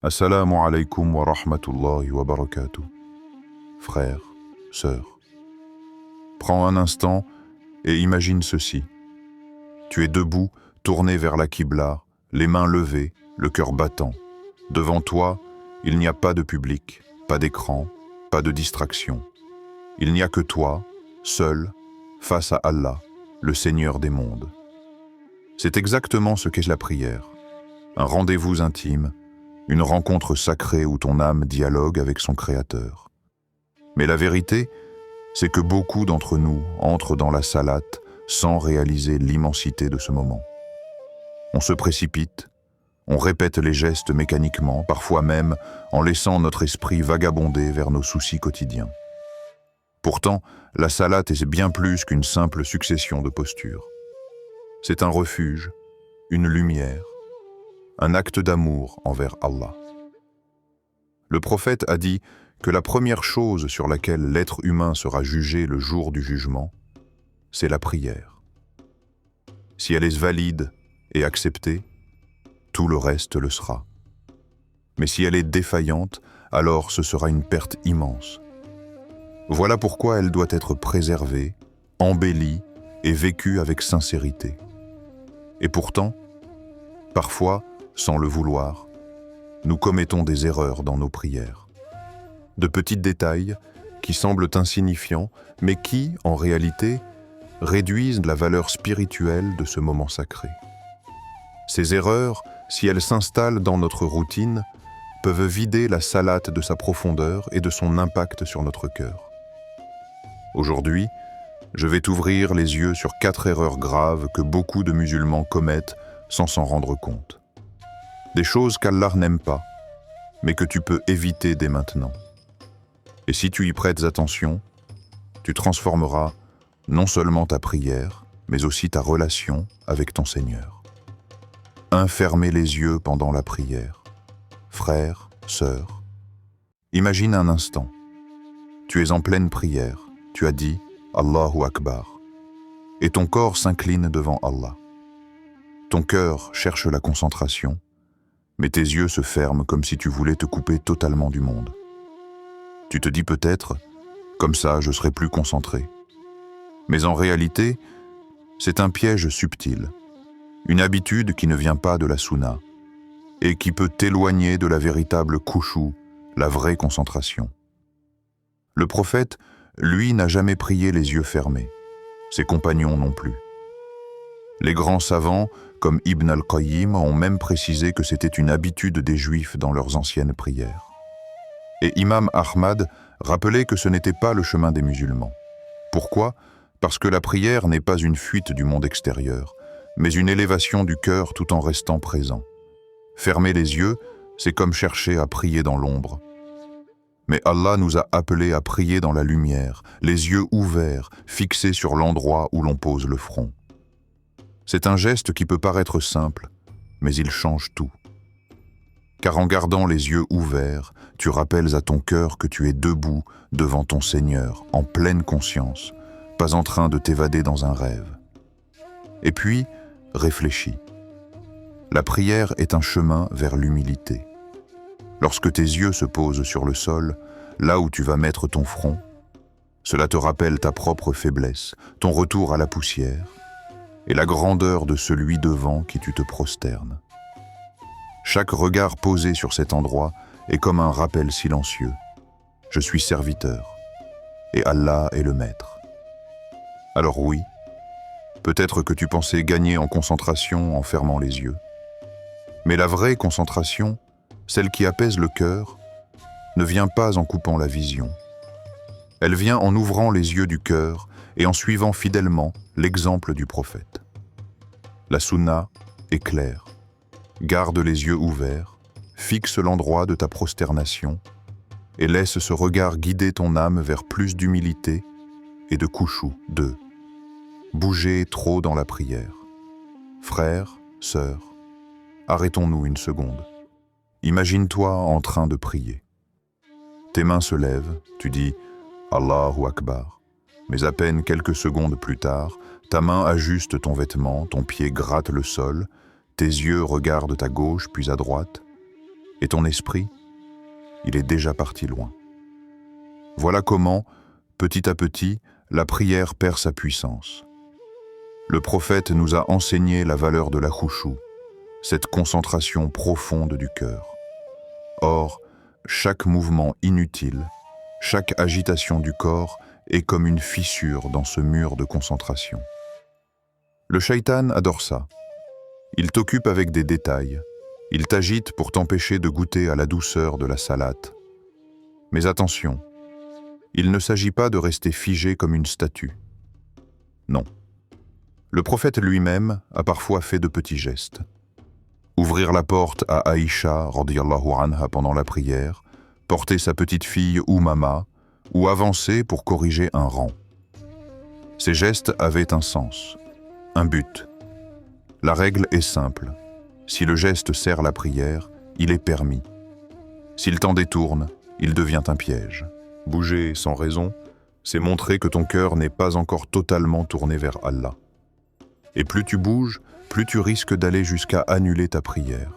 Assalamu alaikum wa rahmatullahi wa barakatuh. Frères, sœurs, prends un instant et imagine ceci. Tu es debout, tourné vers la Qibla, les mains levées, le cœur battant. Devant toi, il n'y a pas de public, pas d'écran, pas de distraction. Il n'y a que toi, seul, face à Allah, le Seigneur des mondes. C'est exactement ce qu'est la prière. Un rendez-vous intime, une rencontre sacrée où ton âme dialogue avec son Créateur. Mais la vérité, c'est que beaucoup d'entre nous entrent dans la salate sans réaliser l'immensité de ce moment. On se précipite, on répète les gestes mécaniquement, parfois même en laissant notre esprit vagabonder vers nos soucis quotidiens. Pourtant, la salate est bien plus qu'une simple succession de postures. C'est un refuge, une lumière, un acte d'amour envers Allah. Le prophète a dit que la première chose sur laquelle l'être humain sera jugé le jour du jugement, c'est la prière. Si elle est valide et acceptée, tout le reste le sera. Mais si elle est défaillante, alors ce sera une perte immense. Voilà pourquoi elle doit être préservée, embellie et vécue avec sincérité. Et pourtant, parfois, sans le vouloir, nous commettons des erreurs dans nos prières. De petits détails qui semblent insignifiants, mais qui, en réalité, réduisent la valeur spirituelle de ce moment sacré. Ces erreurs, si elles s'installent dans notre routine, peuvent vider la salate de sa profondeur et de son impact sur notre cœur. Aujourd'hui, je vais t'ouvrir les yeux sur 4 erreurs graves que beaucoup de musulmans commettent sans s'en rendre compte. Des choses qu'Allah n'aime pas, mais que tu peux éviter dès maintenant. Et si tu y prêtes attention, tu transformeras non seulement ta prière, mais aussi ta relation avec ton Seigneur. 1. Fermer les yeux pendant la prière. Frère, sœur, imagine un instant. Tu es en pleine prière, tu as dit « Allahu Akbar » et ton corps s'incline devant Allah. Ton cœur cherche la concentration, mais tes yeux se ferment comme si tu voulais te couper totalement du monde. Tu te dis peut-être, comme ça je serai plus concentré. Mais en réalité, c'est un piège subtil, une habitude qui ne vient pas de la sunna et qui peut t'éloigner de la véritable khushu, la vraie concentration. Le prophète, lui, n'a jamais prié les yeux fermés, ses compagnons non plus. Les grands savants, comme Ibn al-Qayyim, ont même précisé que c'était une habitude des Juifs dans leurs anciennes prières. Et Imam Ahmad rappelait que ce n'était pas le chemin des musulmans. Pourquoi ? Parce que la prière n'est pas une fuite du monde extérieur, mais une élévation du cœur tout en restant présent. Fermer les yeux, c'est comme chercher à prier dans l'ombre. Mais Allah nous a appelés à prier dans la lumière, les yeux ouverts, fixés sur l'endroit où l'on pose le front. C'est un geste qui peut paraître simple, mais il change tout. Car en gardant les yeux ouverts, tu rappelles à ton cœur que tu es debout devant ton Seigneur, en pleine conscience, pas en train de t'évader dans un rêve. Et puis, réfléchis. La prière est un chemin vers l'humilité. Lorsque tes yeux se posent sur le sol, là où tu vas mettre ton front, cela te rappelle ta propre faiblesse, ton retour à la poussière, et la grandeur de celui devant qui tu te prosternes. Chaque regard posé sur cet endroit est comme un rappel silencieux. Je suis serviteur, et Allah est le maître. Alors oui, peut-être que tu pensais gagner en concentration en fermant les yeux. Mais la vraie concentration, celle qui apaise le cœur, ne vient pas en coupant la vision. Elle vient en ouvrant les yeux du cœur et en suivant fidèlement l'exemple du prophète. La sunna est claire. Garde les yeux ouverts, fixe l'endroit de ta prosternation et laisse ce regard guider ton âme vers plus d'humilité et de khushu. 2. Bouger trop dans la prière. Frères, sœurs, arrêtons-nous une seconde. Imagine-toi en train de prier. Tes mains se lèvent, tu dis « Allahu Akbar ». Mais à peine quelques secondes plus tard, ta main ajuste ton vêtement, ton pied gratte le sol, tes yeux regardent à gauche puis à droite. Et ton esprit, il est déjà parti loin. Voilà comment, petit à petit, la prière perd sa puissance. Le prophète nous a enseigné la valeur de la khushu, cette concentration profonde du cœur. Or, chaque mouvement inutile, chaque agitation du corps est comme une fissure dans ce mur de concentration. Le shaitan adore ça. Il t'occupe avec des détails. Il t'agite pour t'empêcher de goûter à la douceur de la salate. Mais attention, il ne s'agit pas de rester figé comme une statue. Non. Le prophète lui-même a parfois fait de petits gestes. Ouvrir la porte à Aïcha, radiyallahu anha, pendant la prière, porter sa petite fille Oumama, ou avancer pour corriger un rang. Ces gestes avaient un sens, un but. La règle est simple. Si le geste sert la prière, il est permis. S'il t'en détourne, il devient un piège. Bouger sans raison, c'est montrer que ton cœur n'est pas encore totalement tourné vers Allah. Et plus tu bouges, plus tu risques d'aller jusqu'à annuler ta prière.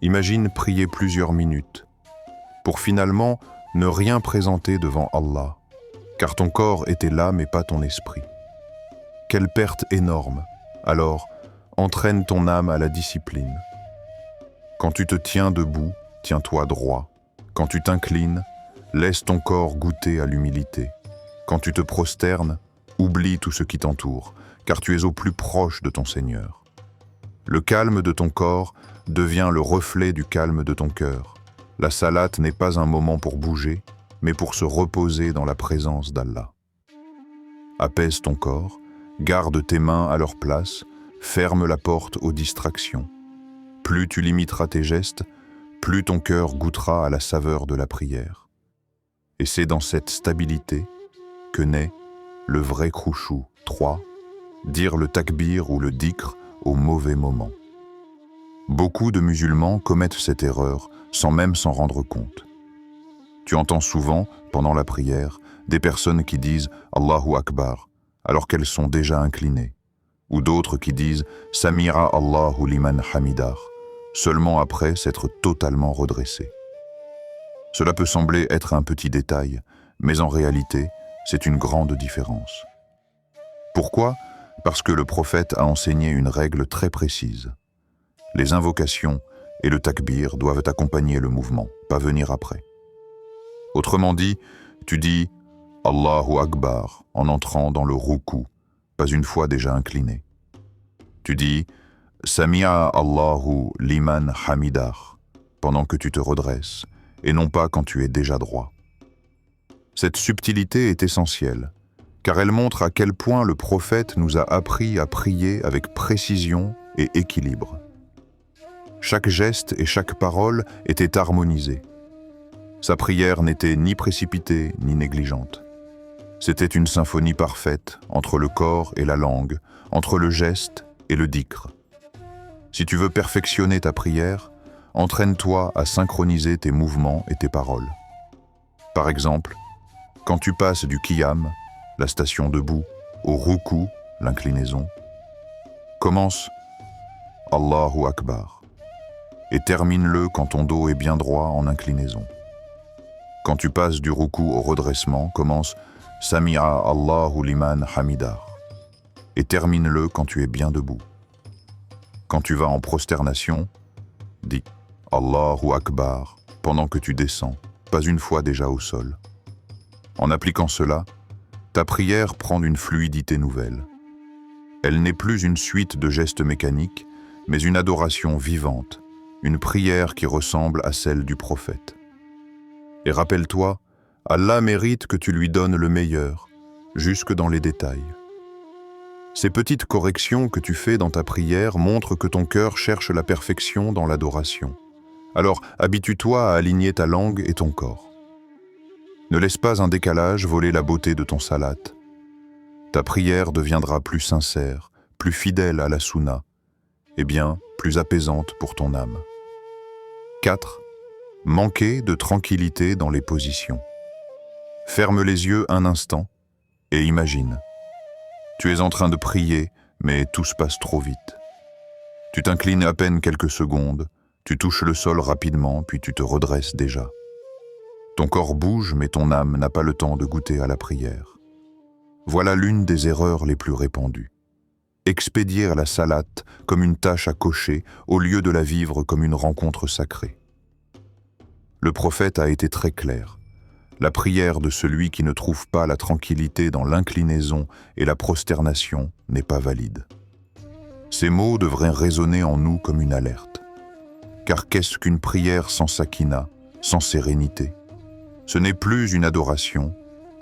Imagine prier plusieurs minutes, pour finalement ne rien présenter devant Allah, car ton corps était là mais pas ton esprit. Quelle perte énorme! Alors, entraîne ton âme à la discipline. Quand tu te tiens debout, tiens-toi droit. Quand tu t'inclines, laisse ton corps goûter à l'humilité. Quand tu te prosternes, oublie tout ce qui t'entoure, car tu es au plus proche de ton Seigneur. Le calme de ton corps devient le reflet du calme de ton cœur. La salate n'est pas un moment pour bouger, mais pour se reposer dans la présence d'Allah. Apaise ton corps, garde tes mains à leur place, ferme la porte aux distractions. Plus tu limiteras tes gestes, plus ton cœur goûtera à la saveur de la prière. Et c'est dans cette stabilité que naît le vrai khushu. 3. Dire le takbir ou le dhikr au mauvais moment. Beaucoup de musulmans commettent cette erreur sans même s'en rendre compte. Tu entends souvent, pendant la prière, des personnes qui disent « Allahu Akbar » alors qu'elles sont déjà inclinées, ou d'autres qui disent « Samira Allahu liman hamidar » seulement après s'être totalement redressées. Cela peut sembler être un petit détail, mais en réalité, c'est une grande différence. Pourquoi ? Parce que le prophète a enseigné une règle très précise. Les invocations et le takbir doivent accompagner le mouvement, pas venir après. Autrement dit, tu dis « Allahu Akbar » en entrant dans le ruku, pas une fois déjà incliné. Tu dis « Sami'a Allahu liman hamidar » pendant que tu te redresses, et non pas quand tu es déjà droit. Cette subtilité est essentielle, car elle montre à quel point le prophète nous a appris à prier avec précision et équilibre. Chaque geste et chaque parole étaient harmonisés. Sa prière n'était ni précipitée ni négligente. C'était une symphonie parfaite entre le corps et la langue, entre le geste et le dhikr. Si tu veux perfectionner ta prière, entraîne-toi à synchroniser tes mouvements et tes paroles. Par exemple, quand tu passes du qiyam, la station debout, au ruku, l'inclinaison, commence Allahu Akbar et termine-le quand ton dos est bien droit en inclinaison. Quand tu passes du ruku au redressement, commence Sami'a Allahu liman hamidar et termine-le quand tu es bien debout. Quand tu vas en prosternation, dis Allahu Akbar pendant que tu descends, pas une fois déjà au sol. En appliquant cela, ta prière prend une fluidité nouvelle. Elle n'est plus une suite de gestes mécaniques, mais une adoration vivante, une prière qui ressemble à celle du prophète. Et rappelle-toi, Allah mérite que tu lui donnes le meilleur, jusque dans les détails. Ces petites corrections que tu fais dans ta prière montrent que ton cœur cherche la perfection dans l'adoration. Alors, habitue-toi à aligner ta langue et ton corps. Ne laisse pas un décalage voler la beauté de ton salat. Ta prière deviendra plus sincère, plus fidèle à la sunna, et bien plus apaisante pour ton âme. 4. Manquer de tranquillité dans les positions. Ferme les yeux un instant et imagine. Tu es en train de prier, mais tout se passe trop vite. Tu t'inclines à peine quelques secondes, Tu touches le sol rapidement, puis tu te redresses déjà. Ton corps bouge, mais ton âme n'a pas le temps de goûter à la prière. Voilà l'une des erreurs les plus répandues. Expédier la salate comme une tâche à cocher au lieu de la vivre comme une rencontre sacrée. Le prophète a été très clair. La prière de celui qui ne trouve pas la tranquillité dans l'inclinaison et la prosternation n'est pas valide. Ces mots devraient résonner en nous comme une alerte. Car qu'est-ce qu'une prière sans sakina, sans sérénité? Ce n'est plus une adoration,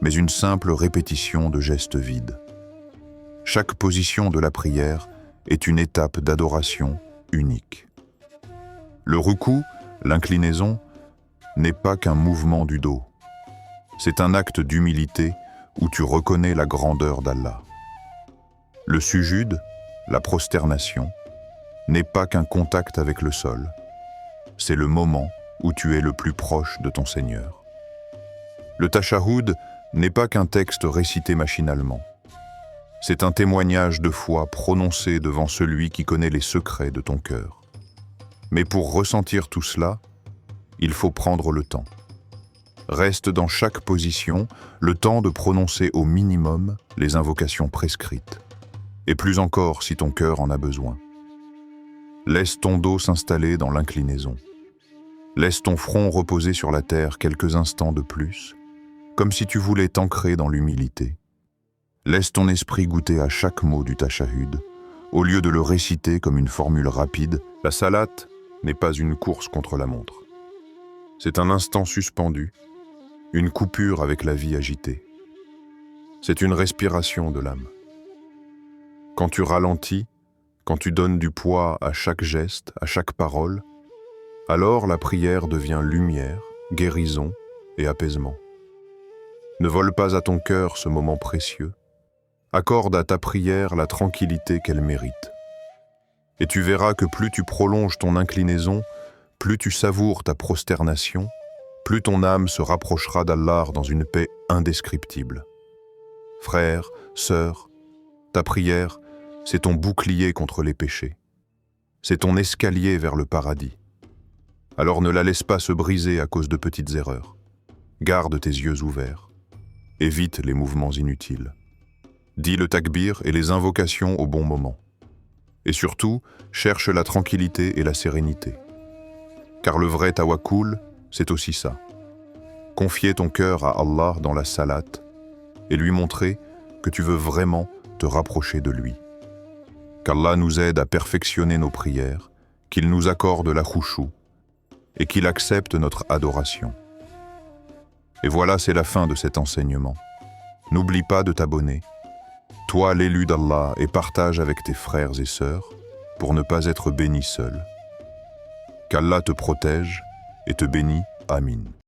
mais une simple répétition de gestes vides. Chaque position de la prière est une étape d'adoration unique. Le ruku, l'inclinaison, n'est pas qu'un mouvement du dos. C'est un acte d'humilité où tu reconnais la grandeur d'Allah. Le sujud, la prosternation, n'est pas qu'un contact avec le sol. C'est le moment où tu es le plus proche de ton Seigneur. Le tashahhud n'est pas qu'un texte récité machinalement. C'est un témoignage de foi prononcé devant celui qui connaît les secrets de ton cœur. Mais pour ressentir tout cela, il faut prendre le temps. Reste dans chaque position le temps de prononcer au minimum les invocations prescrites, et plus encore si ton cœur en a besoin. Laisse ton dos s'installer dans l'inclinaison. Laisse ton front reposer sur la terre quelques instants de plus, comme si tu voulais t'ancrer dans l'humilité. Laisse ton esprit goûter à chaque mot du tashahhud, au lieu de le réciter comme une formule rapide. La salate n'est pas une course contre la montre. C'est un instant suspendu, une coupure avec la vie agitée. C'est une respiration de l'âme. Quand tu ralentis, quand tu donnes du poids à chaque geste, à chaque parole, alors la prière devient lumière, guérison et apaisement. Ne vole pas à ton cœur ce moment précieux. Accorde à ta prière la tranquillité qu'elle mérite. Et tu verras que plus tu prolonges ton inclinaison, plus tu savoures ta prosternation, plus ton âme se rapprochera d'Allah dans une paix indescriptible. Frère, sœur, ta prière, c'est ton bouclier contre les péchés. C'est ton escalier vers le paradis. Alors ne la laisse pas se briser à cause de petites erreurs. Garde tes yeux ouverts. Évite les mouvements inutiles. Dis le takbir et les invocations au bon moment. Et surtout, cherche la tranquillité et la sérénité. Car le vrai tawakkul, c'est aussi ça. Confier ton cœur à Allah dans la salate et lui montrer que tu veux vraiment te rapprocher de lui. Qu'Allah nous aide à perfectionner nos prières, qu'il nous accorde la khushu et qu'il accepte notre adoration. Et voilà, c'est la fin de cet enseignement. N'oublie pas de t'abonner. Toi, l'élu d'Allah, et partage avec tes frères et sœurs pour ne pas être béni seul. Qu'Allah te protège et te bénit. Amin.